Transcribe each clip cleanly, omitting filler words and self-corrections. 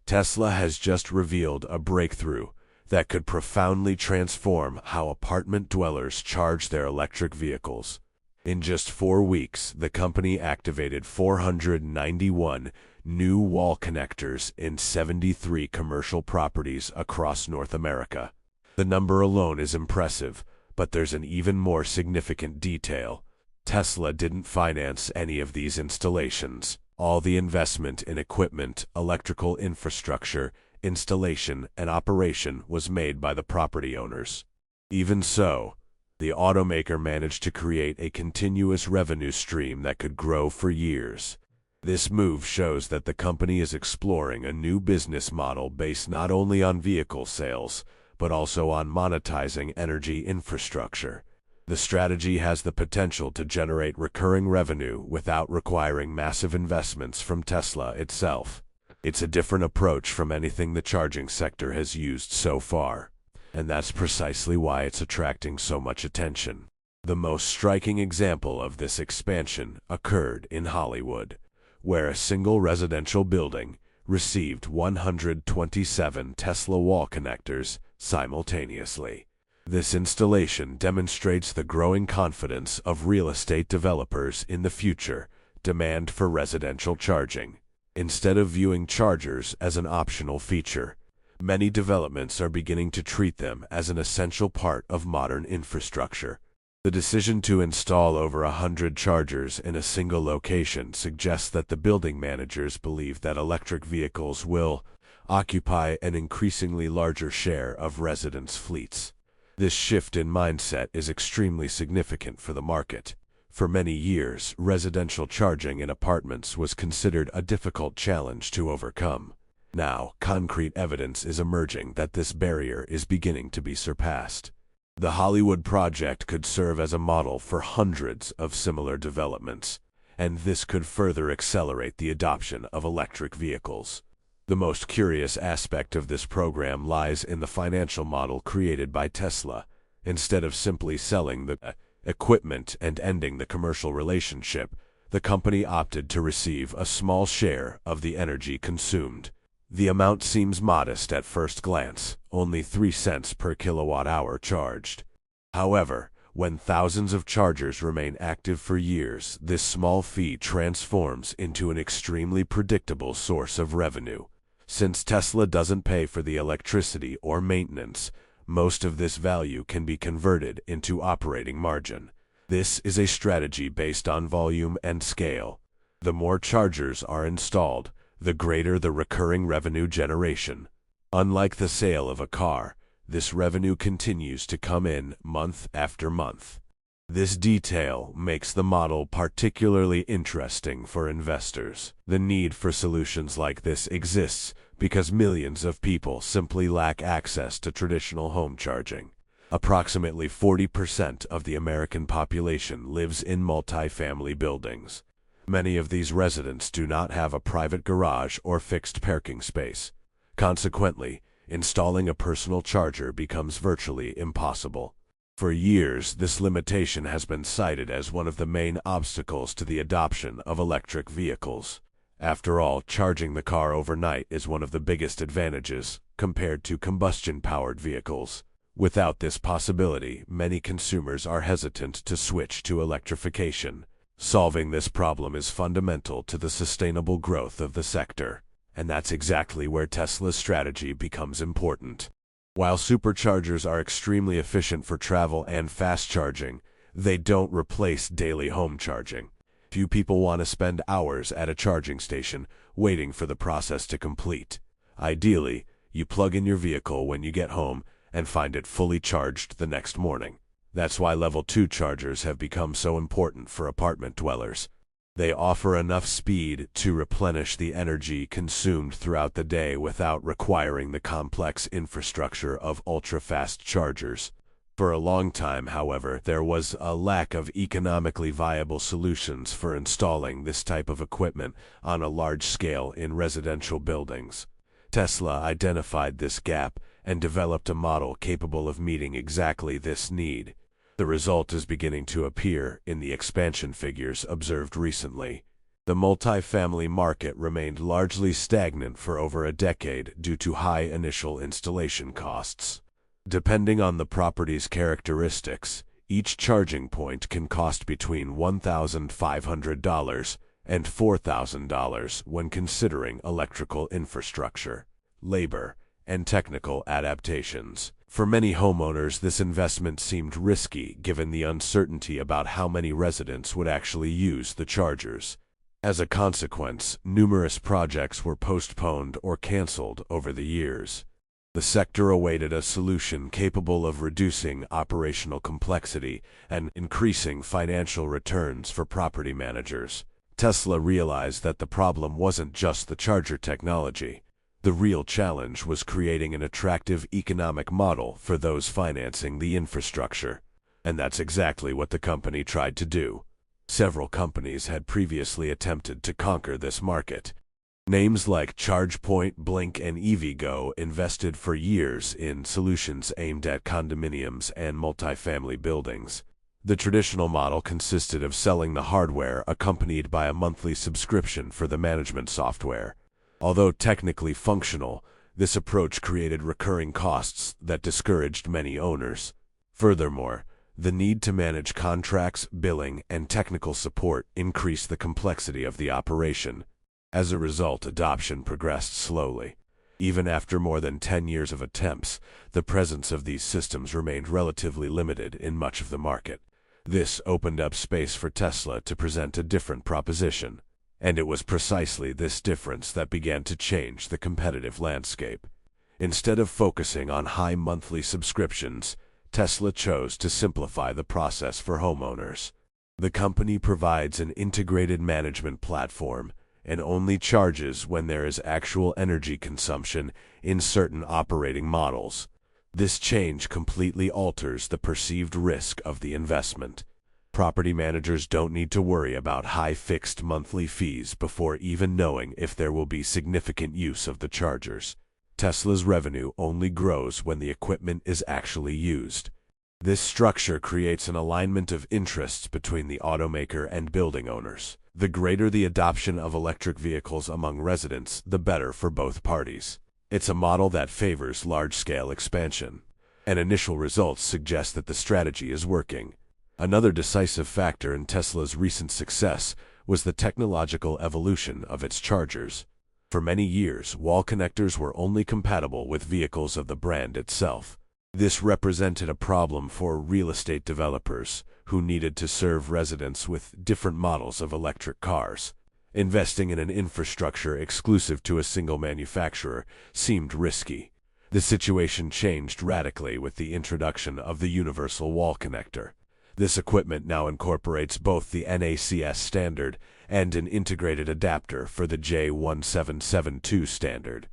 Tesla has just revealed a breakthrough that could profoundly transform how apartment dwellers charge their electric vehicles. In just 4 weeks, the company activated 491 new wall connectors in 73 commercial properties across North America. The number alone is impressive, but there's an even more significant detail. Tesla didn't finance any of these installations. All the investment in equipment, electrical infrastructure, installation, and operation was made by the property owners. Even so, the automaker managed to create a continuous revenue stream that could grow for years. This move shows that the company is exploring a new business model based not only on vehicle sales, but also on monetizing energy infrastructure. The strategy has the potential to generate recurring revenue without requiring massive investments from Tesla itself. It's a different approach from anything the charging sector has used so far, and that's precisely why it's attracting so much attention. The most striking example of this expansion occurred in Hollywood, where a single residential building received 127 Tesla wall connectors simultaneously. This installation demonstrates the growing confidence of real estate developers in the future demand for residential charging. Instead of viewing chargers as an optional feature, many developments are beginning to treat them as an essential part of modern infrastructure. The decision to install over 100 chargers in a single location suggests that the building managers believe that electric vehicles will occupy an increasingly larger share of residents' fleets. This shift in mindset is extremely significant for the market. For many years, residential charging in apartments was considered a difficult challenge to overcome. Now, concrete evidence is emerging that this barrier is beginning to be surpassed. The Hollywood project could serve as a model for hundreds of similar developments, and this could further accelerate the adoption of electric vehicles. The most curious aspect of this program lies in the financial model created by Tesla. Instead of simply selling the equipment and ending the commercial relationship, the company opted to receive a small share of the energy consumed. The amount seems modest at first glance, only 3 cents per kilowatt-hour charged. However, when thousands of chargers remain active for years, this small fee transforms into an extremely predictable source of revenue. Since Tesla doesn't pay for the electricity or maintenance, most of this value can be converted into operating margin. This is a strategy based on volume and scale. The more chargers are installed, the greater the recurring revenue generation. Unlike the sale of a car, this revenue continues to come in month after month. This detail makes the model particularly interesting for investors. The need for solutions like this exists because millions of people simply lack access to traditional home charging. Approximately 40% of the American population lives in multifamily buildings. Many of these residents do not have a private garage or fixed parking space. Consequently, installing a personal charger becomes virtually impossible. For years, this limitation has been cited as one of the main obstacles to the adoption of electric vehicles. After all, charging the car overnight is one of the biggest advantages compared to combustion-powered vehicles. Without this possibility, many consumers are hesitant to switch to electrification. Solving this problem is fundamental to the sustainable growth of the sector, and that's exactly where Tesla's strategy becomes important. While superchargers are extremely efficient for travel and fast charging, they don't replace daily home charging. Few people want to spend hours at a charging station waiting for the process to complete. Ideally, you plug in your vehicle when you get home and find it fully charged the next morning. That's why Level 2 chargers have become so important for apartment dwellers. They offer enough speed to replenish the energy consumed throughout the day without requiring the complex infrastructure of ultra-fast chargers. For a long time, however, there was a lack of economically viable solutions for installing this type of equipment on a large scale in residential buildings. Tesla identified this gap and developed a model capable of meeting exactly this need. The result is beginning to appear in the expansion figures observed recently. The multifamily market remained largely stagnant for over a decade due to high initial installation costs. Depending on the property's characteristics, each charging point can cost between $1,500 and $4,000 when considering electrical infrastructure, labor, and technical adaptations. For many homeowners, this investment seemed risky given the uncertainty about how many residents would actually use the chargers. As a consequence, numerous projects were postponed or canceled over the years. The sector awaited a solution capable of reducing operational complexity and increasing financial returns for property managers. Tesla realized that the problem wasn't just the charger technology. The real challenge was creating an attractive economic model for those financing the infrastructure. And that's exactly what the company tried to do. Several companies had previously attempted to conquer this market. Names like ChargePoint, Blink, and EVgo invested for years in solutions aimed at condominiums and multifamily buildings. The traditional model consisted of selling the hardware accompanied by a monthly subscription for the management software. Although technically functional, this approach created recurring costs that discouraged many owners. Furthermore, the need to manage contracts, billing, and technical support increased the complexity of the operation. As a result, adoption progressed slowly. Even after more than 10 years of attempts, the presence of these systems remained relatively limited in much of the market. This opened up space for Tesla to present a different proposition. And it was precisely this difference that began to change the competitive landscape. Instead of focusing on high monthly subscriptions, Tesla chose to simplify the process for homeowners. The company provides an integrated management platform and only charges when there is actual energy consumption in certain operating models. This change completely alters the perceived risk of the investment. Property managers don't need to worry about high fixed monthly fees before even knowing if there will be significant use of the chargers. Tesla's revenue only grows when the equipment is actually used. This structure creates an alignment of interests between the automaker and building owners. The greater the adoption of electric vehicles among residents, the better for both parties. It's a model that favors large-scale expansion, and initial results suggest that the strategy is working. Another decisive factor in Tesla's recent success was the technological evolution of its chargers. For many years, wall connectors were only compatible with vehicles of the brand itself. This represented a problem for real estate developers who needed to serve residents with different models of electric cars. Investing in an infrastructure exclusive to a single manufacturer seemed risky. The situation changed radically with the introduction of the universal wall connector. This equipment now incorporates both the NACS standard and an integrated adapter for the J1772 standard.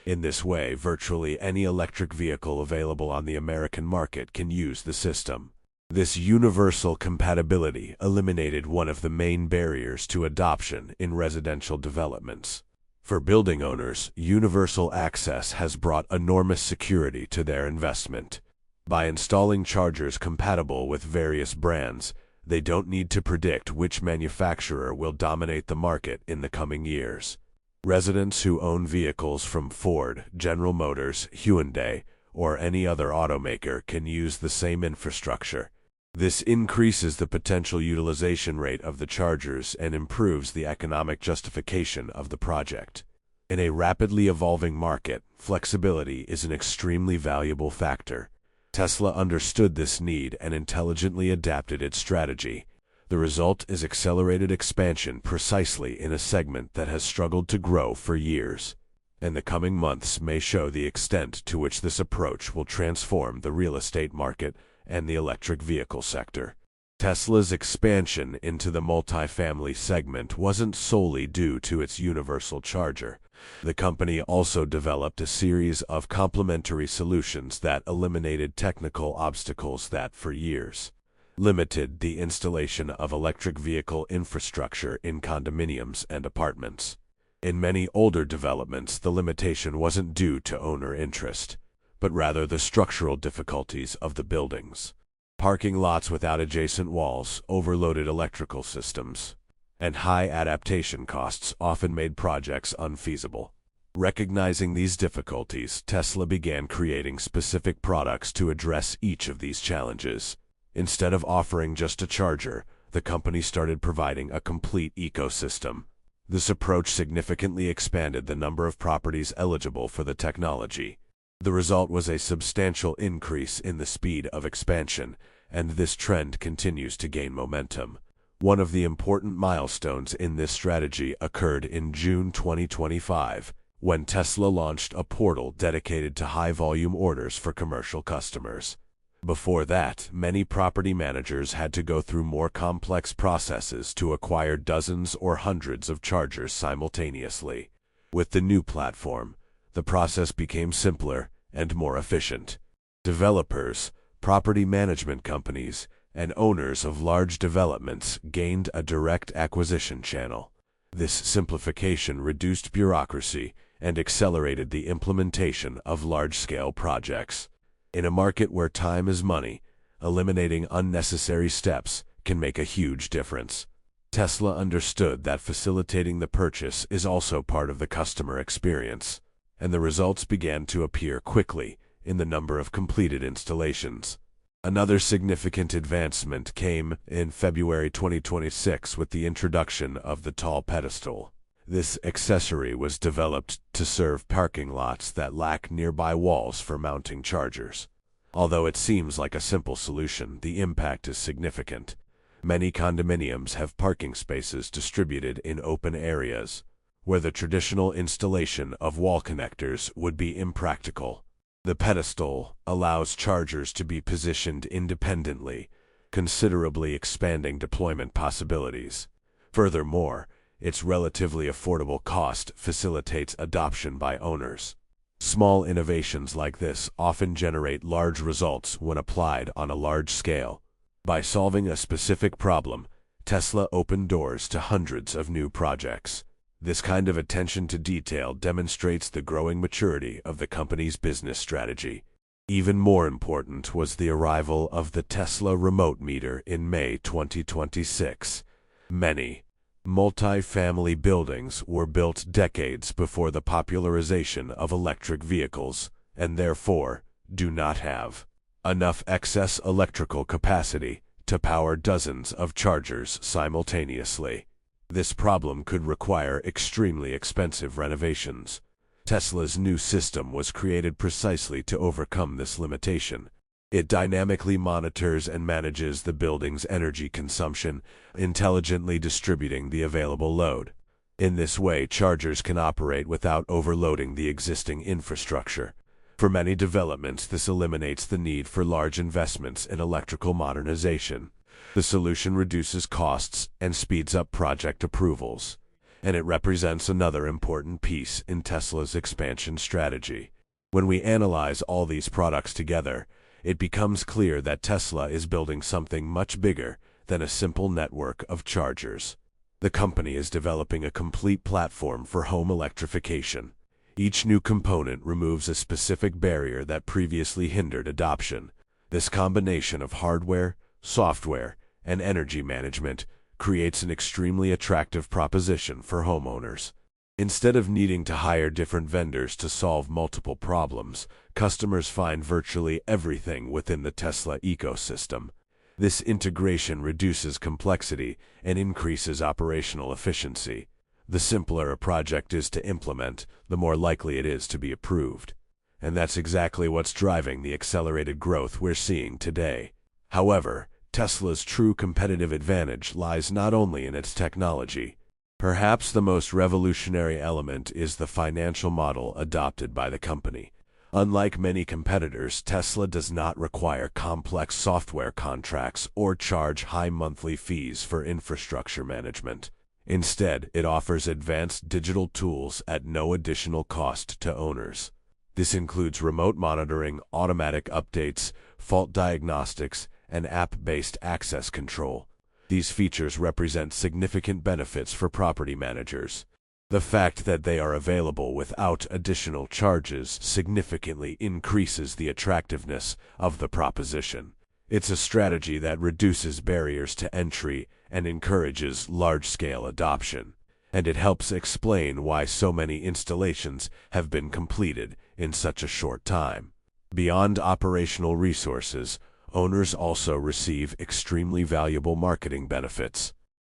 In this way, virtually any electric vehicle available on the American market can use the system. This universal compatibility eliminated one of the main barriers to adoption in residential developments. For building owners, universal access has brought enormous security to their investment. By installing chargers compatible with various brands, they don't need to predict which manufacturer will dominate the market in the coming years. Residents who own vehicles from Ford, General Motors, Hyundai, or any other automaker can use the same infrastructure. This increases the potential utilization rate of the chargers and improves the economic justification of the project. In a rapidly evolving market, flexibility is an extremely valuable factor. Tesla understood this need and intelligently adapted its strategy. The result is accelerated expansion precisely in a segment that has struggled to grow for years. And the coming months may show the extent to which this approach will transform the real estate market and the electric vehicle sector. Tesla's expansion into the multifamily segment wasn't solely due to its universal charger. The company also developed a series of complementary solutions that eliminated technical obstacles that, for years, limited the installation of electric vehicle infrastructure in condominiums and apartments. In many older developments, the limitation wasn't due to owner interest, but rather the structural difficulties of the buildings. Parking lots without adjacent walls, overloaded electrical systems, and high adaptation costs often made projects unfeasible. Recognizing these difficulties, Tesla began creating specific products to address each of these challenges. Instead of offering just a charger, the company started providing a complete ecosystem. This approach significantly expanded the number of properties eligible for the technology. The result was a substantial increase in the speed of expansion, and this trend continues to gain momentum. One of the important milestones in this strategy occurred in June 2025, when Tesla launched a portal dedicated to high-volume orders for commercial customers. Before that, many property managers had to go through more complex processes to acquire dozens or hundreds of chargers simultaneously. With the new platform, the process became simpler and more efficient. Developers, property management companies, and owners of large developments gained a direct acquisition channel. This simplification reduced bureaucracy and accelerated the implementation of large-scale projects. In a market where time is money, eliminating unnecessary steps can make a huge difference. Tesla understood that facilitating the purchase is also part of the customer experience, and the results began to appear quickly in the number of completed installations. Another significant advancement came in February 2026 with the introduction of the tall pedestal. This accessory was developed to serve parking lots that lack nearby walls for mounting chargers. Although it seems like a simple solution, the impact is significant. Many condominiums have parking spaces distributed in open areas, where the traditional installation of wall connectors would be impractical. The pedestal allows chargers to be positioned independently, considerably expanding deployment possibilities. Furthermore, its relatively affordable cost facilitates adoption by owners. Small innovations like this often generate large results when applied on a large scale. By solving a specific problem, Tesla opened doors to hundreds of new projects. This kind of attention to detail demonstrates the growing maturity of the company's business strategy. Even more important was the arrival of the Tesla remote meter in May 2026. Many multifamily buildings were built decades before the popularization of electric vehicles, and therefore do not have enough excess electrical capacity to power dozens of chargers simultaneously. This problem could require extremely expensive renovations. Tesla's new system was created precisely to overcome this limitation. It dynamically monitors and manages the building's energy consumption, intelligently distributing the available load. In this way, chargers can operate without overloading the existing infrastructure. For many developments, this eliminates the need for large investments in electrical modernization. The solution reduces costs and speeds up project approvals, and it represents another important piece in Tesla's expansion strategy. When we analyze all these products together, it becomes clear that Tesla is building something much bigger than a simple network of chargers. The company is developing a complete platform for home electrification. Each new component removes a specific barrier that previously hindered adoption. This combination of hardware, software, and energy management creates an extremely attractive proposition for homeowners. Instead of needing to hire different vendors to solve multiple problems, customers find virtually everything within the Tesla ecosystem. This integration reduces complexity and increases operational efficiency. The simpler a project is to implement, the more likely it is to be approved. And that's exactly what's driving the accelerated growth we're seeing today. However, Tesla's true competitive advantage lies not only in its technology. Perhaps the most revolutionary element is the financial model adopted by the company. Unlike many competitors, Tesla does not require complex software contracts or charge high monthly fees for infrastructure management. Instead, it offers advanced digital tools at no additional cost to owners. This includes remote monitoring, automatic updates, fault diagnostics, and app-based access control. These features represent significant benefits for property managers. The fact that they are available without additional charges significantly increases the attractiveness of the proposition. It's a strategy that reduces barriers to entry and encourages large-scale adoption, and it helps explain why so many installations have been completed in such a short time. Beyond operational resources, owners also receive extremely valuable marketing benefits.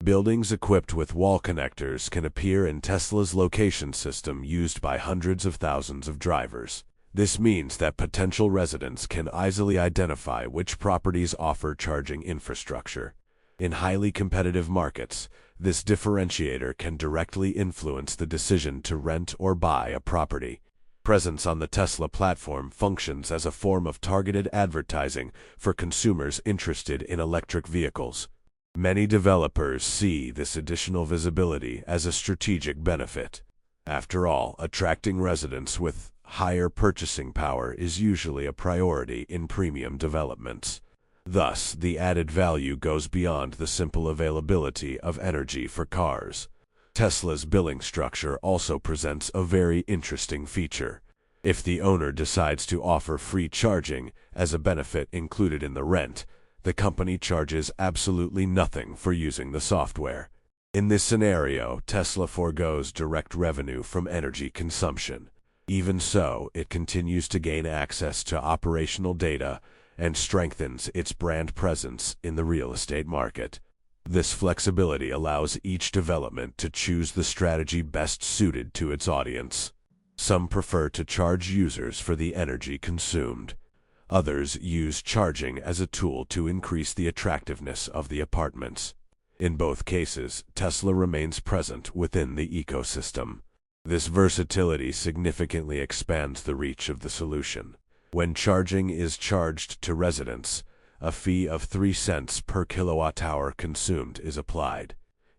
Buildings equipped with wall connectors can appear in Tesla's location system used by hundreds of thousands of drivers. This means that potential residents can easily identify which properties offer charging infrastructure. In highly competitive markets, this differentiator can directly influence the decision to rent or buy a property. Presence on the Tesla platform functions as a form of targeted advertising for consumers interested in electric vehicles. Many developers see this additional visibility as a strategic benefit. After all, attracting residents with higher purchasing power is usually a priority in premium developments. Thus, the added value goes beyond the simple availability of energy for cars. Tesla's billing structure also presents a very interesting feature. If the owner decides to offer free charging as a benefit included in the rent, the company charges absolutely nothing for using the software. In this scenario, Tesla forgoes direct revenue from energy consumption. Even so, it continues to gain access to operational data and strengthens its brand presence in the real estate market. This flexibility allows each development to choose the strategy best suited to its audience. Some prefer to charge users for the energy consumed. Others use charging as a tool to increase the attractiveness of the apartments. In both cases, Tesla remains present within the ecosystem. This versatility significantly expands the reach of the solution. When charging is charged to residents, a fee of 3 cents per kilowatt-hour consumed is applied.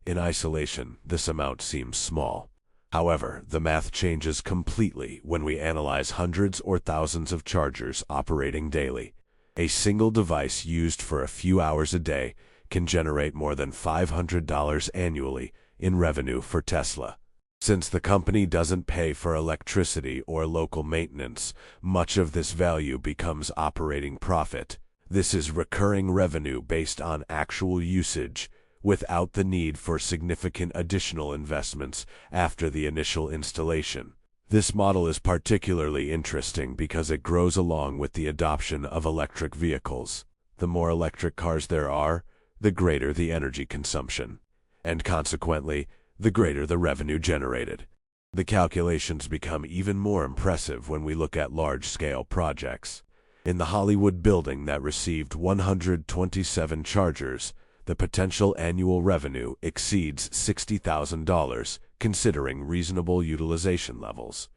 In isolation, this amount seems small. However, the math changes completely when we analyze hundreds or thousands of chargers operating daily. A single device used for a few hours a day can generate more than $500 annually in revenue for Tesla. Since the company doesn't pay for electricity or local maintenance, much of this value becomes operating profit. This is recurring revenue based on actual usage, without the need for significant additional investments after the initial installation. This model is particularly interesting because it grows along with the adoption of electric vehicles. The more electric cars there are, the greater the energy consumption, and consequently, the greater the revenue generated. The calculations become even more impressive when we look at large-scale projects. In the Hollywood building that received 127 chargers, the potential annual revenue exceeds $60,000, considering reasonable utilization levels.